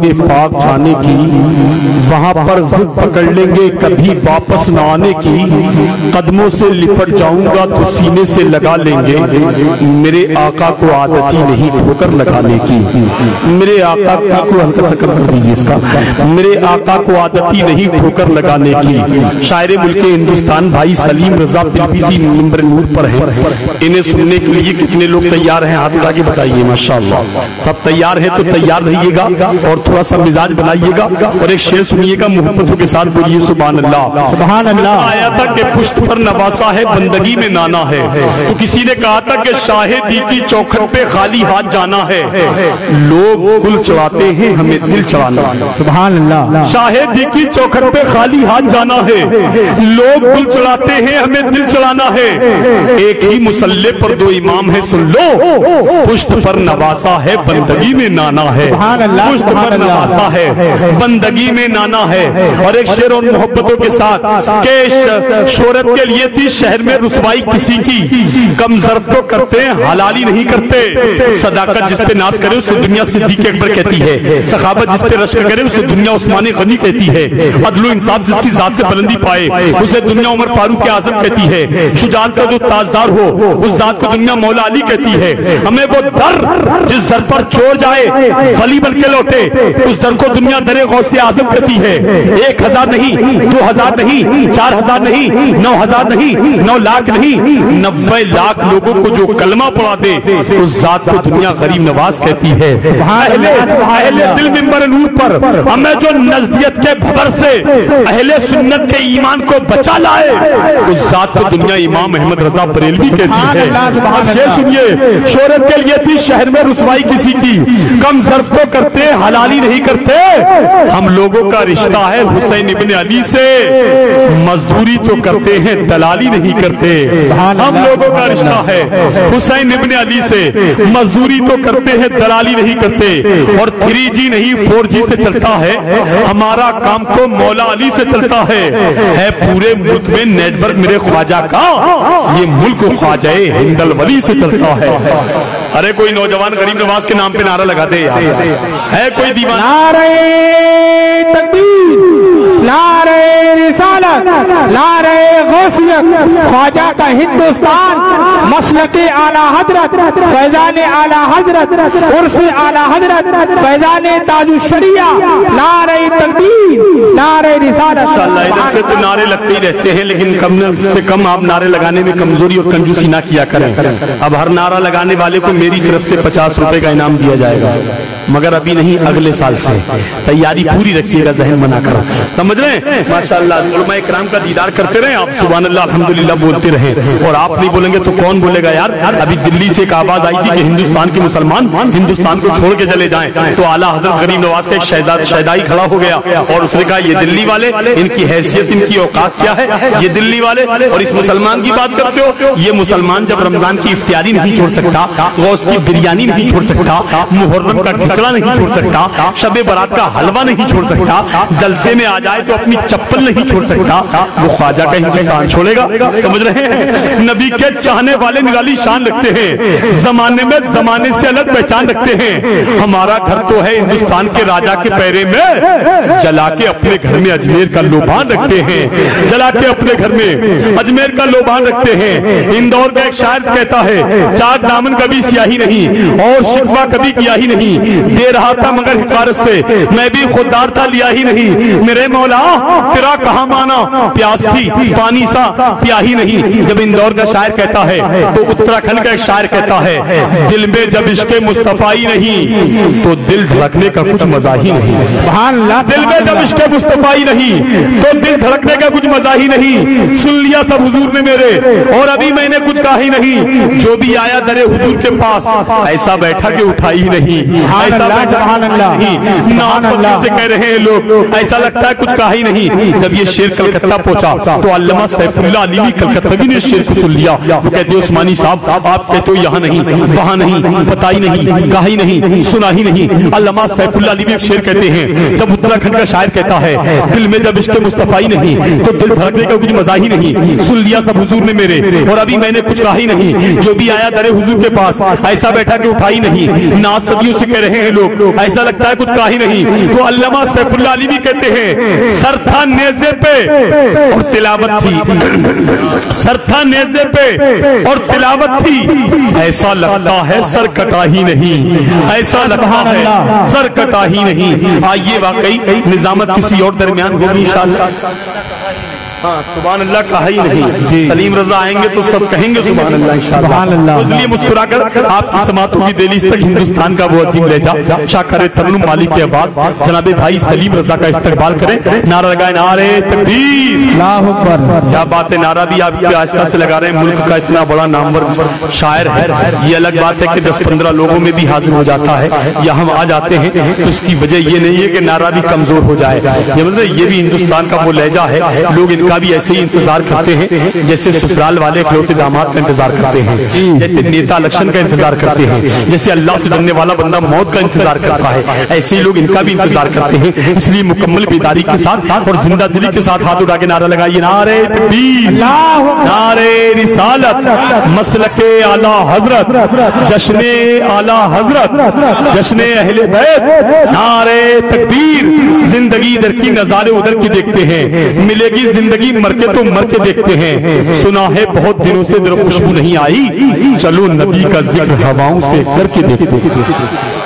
مدینے پاک جانے کی، وہاں پر ضد پکڑ لیں گے کبھی واپس نہ آنے کی، قدموں سے لپٹ جاؤں گا تو سینے سے لگا لیں گے، میرے آقا کو عادت ہی نہیں ٹھوکر لگانے کی، میرے آقا کو ہلکا سا کر دیجیے اس کا، میرے آقا کو عادت ہی نہیں ٹھوکر لگانے کی۔ شاعر ملک ہندوستان بھائی سلیم رضا پلپیتی نمبر نور پر ہیں، انہیں سننے کے لیے کتنے لوگ تیار ہیں؟ ہاتھ اٹھا کے بتائیے۔ ماشاءاللہ سب تیار ہیں تو تیار رہیے گا اور تھوڑا سا مزاج بنائیے گا اور ایک شعر سنیے گا، محبتوں کے ساتھ بولیے سبحان اللہ۔ سبحان اللہ۔ آیا تھا کہ پشت پر نواسا ہے بندگی میں نانا ہے، تو کسی نے کہا تھا کہ شاہ دی کی چوکھٹ پہ خالی ہاتھ جانا ہے، لوگ گل چڑھاتے ہیں ہمیں دل چڑھانا ہے۔ سبحان اللہ۔ شاہ دی کی چوکھٹ پہ خالی ہاتھ جانا ہے، لوگ گل چڑھاتے ہیں ہمیں دل چڑھانا ہے، ایک ہی مسلح پر دو امام ہے سن لو، پشت پر نواسا ہے بندگی میں نانا ہے، پشت پر نواسا ہے بندگی میں نانا ہے۔ اور ایک شعر اور محبتوں کے ساتھ کہ شہرت کے لیے تھی شہر میں رسوائی کسی کی، کم ظرف تو کرتے ہیں حلالی نہیں کرتے، صداقت جس پہ ناز کرے اسے دنیا صدیق اکبر کہتی ہے، سخاوت جس پہ رشک کرے اسے دنیا عثمان غنی کہتی ہے، عدل و انصاف جس کی ذات سے بلندی پائے اسے دنیا عمر فاروق اعظم کہتی ہے، شجاعت کا جو تاجدار ہو اس ذات کو دنیا مولا علی کہتی ہے۔ ہمیں وہ در جس در پر چور جائے ولی بن کے لوٹے اس در کو دنیا در غوث اعظم کہتی ہے۔ 1000 نہیں، 2000 نہیں، 4000 نہیں، 9000 نہیں، 9 لاکھ نہیں، 90 لاکھ لوگوں کو جو کلمہ پڑھا دے اس ذات کو دنیا غریب نواز کہتی ہے۔ اہل دل منبر نور پر ہمیں جو نزدیت کے بھبر سے اہل سنت کے ایمان کو بچا لائے اس ذات کو دنیا امام احمد رضا بریلوی کہتی ہے۔ یہ سنیے، شہرت کے لیے تھی شہر میں رسوائی کسی کی، کم ظرف تو کرتے حلالی نہیں کرتے، ہم لوگوں کا رشتہ ہے حسین ابن علی سے، مزدوری تو کرتے ہیں دلالی نہیں کرتے، ہم لوگوں کا رشتہ ہے حسین ابن علی سے، مزدوری تو کرتے ہیں دلالی نہیں کرتے، اور 3G نہیں 4G سے چلتا ہے ہمارا کام تو مولا علی سے چلتا ہے پورے ملک میں نیٹ ورک میرے خواجہ کا، یہ ملک خواجہ ہندل ولی سے چلتا ہے۔ ارے کوئی نوجوان غریب نواز کے نام پہ نعرہ لگا دے، ہے کوئی دیوانہ؟ نعرہ تکبیر، نعرہ رسالت، نعرہ غوثیت، خواجہ کا ہندوستان، مسلک اعلی حضرت، فیضان اعلی حضرت، عرف اعلی حضرت، فیضان تاج الشریعہ، نعرہ تکبیر، نعرہ رسالت۔ انشاءاللہ ادھر سے تو نعرے لگتے ہی رہتے ہیں لیکن کم سے کم آپ نعرے لگانے میں کمزوری اور کنجوسی نہ کیا کریں۔ اب ہر نعرہ لگانے والے کو میری طرف سے 50 روپے کا انعام دیا جائے گا، مگر ابھی نہیں اگلے سال سے، تیاری پوری رکھیے گا ذہن بنا کر، سمجھ رہے ہیں؟ ماشاءاللہ علماء کرام کا دیدار کرتے رہیں آپ، سبحان اللہ الحمدللہ بولتے رہیں، اور آپ نہیں بولیں گے تو کون بولے گا یار؟ ابھی دلی سے ایک آواز آئی تھی کہ ہندوستان کے مسلمان ہندوستان کو چھوڑ کے چلے جائیں، تو اعلیٰ حضرت غریب نواز کا ایک شہدائی کھڑا ہو گیا اور اس نے کہا یہ دلی والے، ان کی حیثیت ان کی اوقات کیا ہے، یہ دلی والے اور اس مسلمان کی بات کرتے ہو؟ یہ مسلمان جب رمضان کی افطاری نہیں چھوڑ سکتا، غوث کی بریانی نہیں چھوڑ سکتا، محرم کا کھچڑا نہیں چھوڑ سکتا، شب برات کا حلوہ نہیں چھوڑ سکتا، جلسے میں آ جائے تو اپنی چپل نہیں چھوڑ سکتا، وہ خواجہ کا ہندوستان چھوڑے گا؟ سمجھ رہے ہیں؟ نبی کے چاہنے والے نرالی شان رکھتے ہیں، زمانے میں زمانے سے الگ پہچان رکھتے ہیں، ہمارا گھر تو ہے ہندوستان کے راجا کے پیرے میں، جلا کے اپنے گھر میں اجمیر کا لوبان رکھتے ہیں، جلا کے اپنے گھر میں اجمیر کا لوبان رکھتے ہیں۔ اندور کا ایک شاعر کہتا ہے چاک دامن کبھی سیاہی نہیں اور شکوہ کبھی کیا ہی نہیں، دے رہا تھا مگر حقارت سے میں بھی خوددار تھا لیا ہی نہیں، میرے مولا تیرا کہاں مانا پیاس تھی پانی سا پیا ہی نہیں۔ جب اندور کا شاعر کہتا ہے تو اتراکھنڈ کا ایک شاعر کہتا ہے دل میں جب عشق مصطفیٰ نہیں تو دل دھڑکنے کا کچھ مزہ ہی نہیں، دل میں جب عشق مصطفیٰ نہیں تو دل دھڑکنے کا کچھ مزہ ہی نہیں، سن لیا سب حضور نے میرے اور ابھی میں نے کچھ کہا ہی نہیں، جو بھی آیا در حضور کے پاس ایسا بیٹھا کہ اٹھا ہی نہیں، ایسا بیٹھا نہیں، نام سے کہہ رہے ہیں لوگ ایسا لگتا ہے کچھ کہا ہی نہیں۔ جب یہ شعر کلکتہ پہنچا تو علامہ سیف اللہ علیوی کلکتوی نے شعر کو سن لیا، وہ کہتے عثمانی صاحب آپ کہتے ہو یہاں نہیں وہاں نہیں پتا ہی نہیں کہا ہی نہیں سنا ہی نہیں۔ علامہ سیف اللہ علیوی ایک شعر کہتے ہیں جب اتراکھنڈ کا شاعر کہتا ہے دل میں جب عشق مصطفیٰ نہیں تو دل دھڑکنے کا کچھ مزہ ہی نہیں، سن لیا سب حضور نے میرے اور ابھی میں نے کچھ کہا ہی نہیں، جو بھی آیا در حضور کے پاس ایسا بیٹھا کہ اٹھا ہی نہیں، نعت صدیوں سے کہہ رہے ہیں لوگ، ایسا لگتا ہے کچھ کہا ہی نہیں۔ تو علامہ سیف اللہ علی بھی کہتے ہیں سر تھا نیزے پہ اور تلاوت تھی، سر تھا نیزے پہ اور تلاوت تھی، ایسا لگتا ہے سر کٹا ہی نہیں، ایسا لگتا ہے سر کٹا ہی نہیں۔ آئیے واقعی نظامت کسی اور درمیان ہوگی انشاءاللہ۔ ہاں سبحان اللہ کہا ہی نہیں، سلیم رضا آئیں گے تو سب کہیں گے سبحان اللہ انشاءاللہ۔ اس لیے مسکرا کر آپ کی سماعتوں کی دہلیز تک ہندوستان کا وہ عظیم لہجہ شاکر ترنم مالی کی آواز جناب بھائی سلیم رضا کا استقبال کریں۔ نعرہ لگائیں نعرہ تکبیر، اللہ اکبر۔ کیا بات ہے، نعرہ بھی آپ کی آہستہ سے لگا رہے ہیں، ملک کا اتنا بڑا نامور شاعر ہے۔ یہ الگ بات ہے کہ 10-15 لوگوں میں بھی حاضر ہو جاتا ہے یا ہم آ جاتے ہیں تو اس کی وجہ یہ نہیں ہے کہ نعرہ بھی کمزور ہو جائے، یہ مطلب یہ بھی ہندوستان کا وہ لہجہ ہے، لوگ ان کا بھی ایسے ہی انتظار کرتے ہیں جیسے سسرال والے اکلوتے داماد کا انتظار کرتے ہیں، جیسے نیتا الیکشن کا انتظار کرتے ہیں، جیسے اللہ سے ڈرنے والا بندہ موت کا انتظار کرتا ہے، ایسے ہی لوگ ان کا بھی انتظار کرتے ہیں۔ اس لیے مکمل بیداری کے ساتھ اور زندہ دلی کے ساتھ ہاتھ اٹھا کے نعرہ لگائیے نعرہ تکبیر، نعرہ رسالت، مسلک اعلی حضرت، جشن اعلی حضرت، جشن اہل بیت، نعرہ تکبیر۔ زندگی ادھر کی نظارے ادھر کی دیکھتے ہیں، ملے گی زندگی مر کے تو مر کے دیکھتے ہیں، سنا ہے بہت دنوں سے در خوشبو نہیں آئی، چلو نبی کا ذکر ہواؤں سے کر کے دیکھتے ہیں۔